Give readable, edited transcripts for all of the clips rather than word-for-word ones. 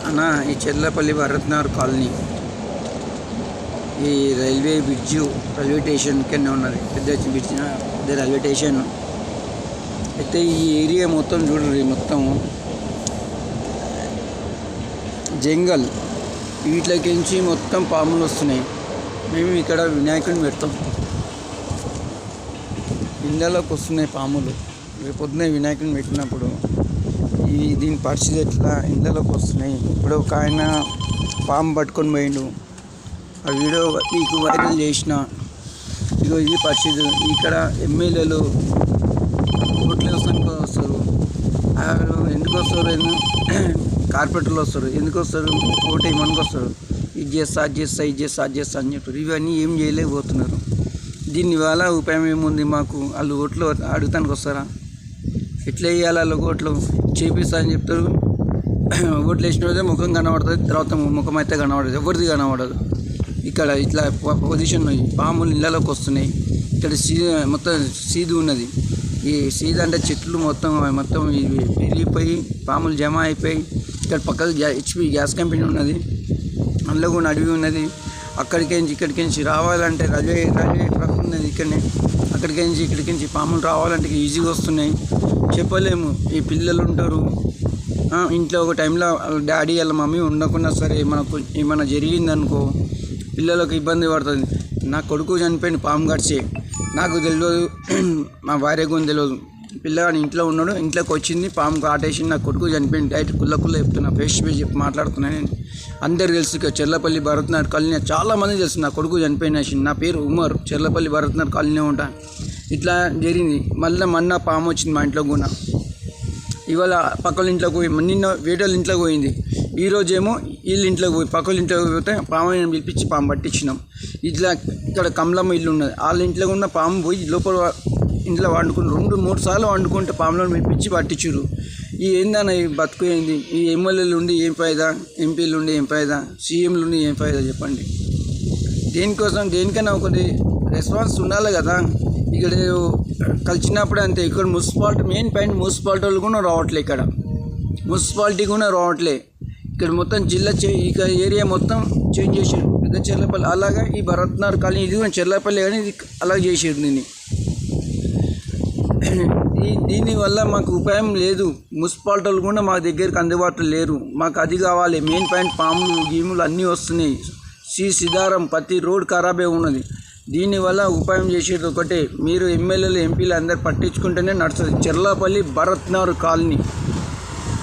అన్న ఈ చెర్లపల్లి భరత్నగర్ కాలనీ ఈ రైల్వే స్టేషన్ కింద ఉన్నది. పెద్ద రైల్వే స్టేషన్ అయితే ఈ ఏరియా మొత్తం చూడండి, మొత్తం జంగల్. వీటిలోకించి మొత్తం పాములు వస్తున్నాయి. మేము ఇక్కడ వినాయకుడిని పెడతాం, ఇళ్ళలోకి వస్తున్నాయి పాములు. రేపు పొద్దున్నే వినాయకుడిని పెట్టినప్పుడు దీని పరిస్థితి ఎట్లా, ఇళ్ళలోకి వస్తున్నాయి. ఇప్పుడు ఒక ఆయన పాము పట్టుకొని పోయిండు, ఆ వీడియో మీకు వైరల్ చేసిన. ఇగో ఇది పరిస్థితి. ఇక్కడ ఎమ్మెల్యేలు ఓట్లు వేసానికి వస్తారు, ఎందుకు వస్తారు, కార్పొరేటర్లు వస్తారు, ఎందుకు వస్తారు, ఓటు ఏమనుకు వస్తారు, ఇది చేస్తా అది చేస్తా ఇది చేస్తా అది చేస్తా అని చెప్పారు. ఇవన్నీ ఏం చేయలేకపోతున్నారు. దీనివల్ల ఉపాయం ఏముంది మాకు? వాళ్ళు ఓట్లు అడుగుతానికి వస్తారా? ఎట్లా వేయాలి? వాళ్ళు ఓట్లు చేపిస్తా అని చెప్తారు. ఓట్లు వేసిన రోజే ముఖం కనబడుతుంది, తర్వాత ముఖం అయితే కనబడదు, ఎవరిది కనబడదు. ఇక్కడ ఇట్లా పొజిషన్ పాములు ఇళ్ళలోకి వస్తున్నాయి. ఇక్కడ మొత్తం సీదు ఉన్నది. ఈ సీదు అంటే చెట్లు మొత్తం పెరిగిపోయి పాములు జమ అయిపోయి, ఇక్కడ పక్కన హెచ్పి గ్యాస్ కంపెనీ ఉన్నది, అందులో కూడా అడవి ఉన్నది. ఇక్కడికించి రావాలంటే రైల్వే ట్రక్ ఉన్నది ఇక్కడనే. ఇక్కడికించి పాములు రావాలంటే ఈజీగా వస్తున్నాయి. చెప్పలేము. ఈ పిల్లలు ఉంటారు ఇంట్లో, ఒక టైంలో డాడీ వాళ్ళ మమ్మీ ఉండకున్నా సరే మనకు ఏమైనా జరిగిందనుకో పిల్లలకు ఇబ్బంది పడుతుంది. నా కొడుకు చనిపోయింది పాము కడిచి, నాకు తెలియదు, మా భార్య కూడా తెలియదు. పిల్లగాడు ఇంట్లో ఉన్నాడు, ఇంట్లోకి వచ్చింది పాము కాటేసింది, నా కొడుకు చనిపోయింది. డైరెక్ట్ కుల్ల చెప్తున్నా, ఫేస్ టు ఫేస్ చెప్పి మాట్లాడుతున్నాను నేను. అందరు తెలుసు చెర్లపల్లి భరత్నగర్ కాలనీ, చాలామంది తెలుసు నా కొడుకు చనిపోయిన. నా పేరు ఉమర్, చెర్లపల్లి భరత్నగర్ కాలనీ ఉంటాను. ఇట్లా జరిగింది. మొన్న పాము వచ్చింది మా ఇంట్లో కూడా. ఇవాళ పక్కల ఇంట్లోకి పోయి, నిన్న వేటోళ్ళ ఇంట్లోకి పోయింది, ఈరోజేమో వీళ్ళ ఇంట్లోకి పోయి పక్కల ఇంట్లోకి పోతే పాము పిలిపించి పాము పట్టించినాం. ఇక్కడ కమలమ్మ ఇల్లు ఉన్నది, వాళ్ళ ఇంట్లో ఉన్న పాము పోయి లోపల ఇంట్లో వండుకుని 2-3 సార్లు వండుకుంటే పాములను పిలిపించి పట్టించారు. ఈ ఏందన్న ఈ బతుకు ఏంది? ఈ ఎమ్మెల్యేలు ఉండి ఏం ఫాయిదా, ఎంపీలు ఉండి ఏం ఫాయిదా, సీఎంలు ఉండి ఏం ఫాయిదా చెప్పండి. దేనికైనా ఒకటి రెస్పాన్స్ ఉండాలి కదా. ఇక్కడ కలిసినప్పుడు అంతే. ఇక్కడ మున్సిపాలిటీ మెయిన్ పాయింట్, మున్సిపాలిటీ వాళ్ళు కూడా రావట్లే, మున్సిపాలిటీ కూడా రావట్లే. ఇక్కడ మొత్తం జిల్లా ఇక ఏరియా మొత్తం చేంజ్ చేసారు. పెద్ద చెర్లపల్లి అలాగా ఈ భరత్నగర్ కాలనీ, ఇది కూడా చెర్లపల్లి కానీ ఇది అలాగే చేసారు. దీనివల్ల మాకు ఉపాయం లేదు. మున్సిపాలిటీ వాళ్ళు కూడా మా దగ్గరికి అందుబాటులో లేరు. మాకు అది కావాలి. మెయిన్ పాయింట్ పాములు గీములు అన్నీ వస్తున్నాయి. సిదారం ప్రతి రోడ్ ఖరాబే ఉన్నది. దీనివల్ల ఉపాయం చేసేది ఒకటే, మీరు ఎమ్మెల్యేలు ఎంపీలు అందరు పట్టించుకుంటేనే నడుస్తుంది. Cherlapalli Bharatnagar colony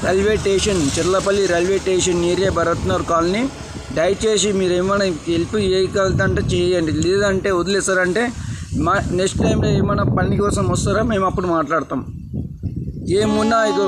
railway station, Cherlapalli railway station area Bharatnagar colony. దయచేసి మీరు ఏమైనా హెల్ప్ చేయగలుగుతుంటే చేయండి, లేదంటే వదిలేస్తారంటే నెక్స్ట్ టైంలో ఏమైనా పని కోసం వస్తారా మేము అప్పుడు మాట్లాడతాం. ఏమున్నా ఇక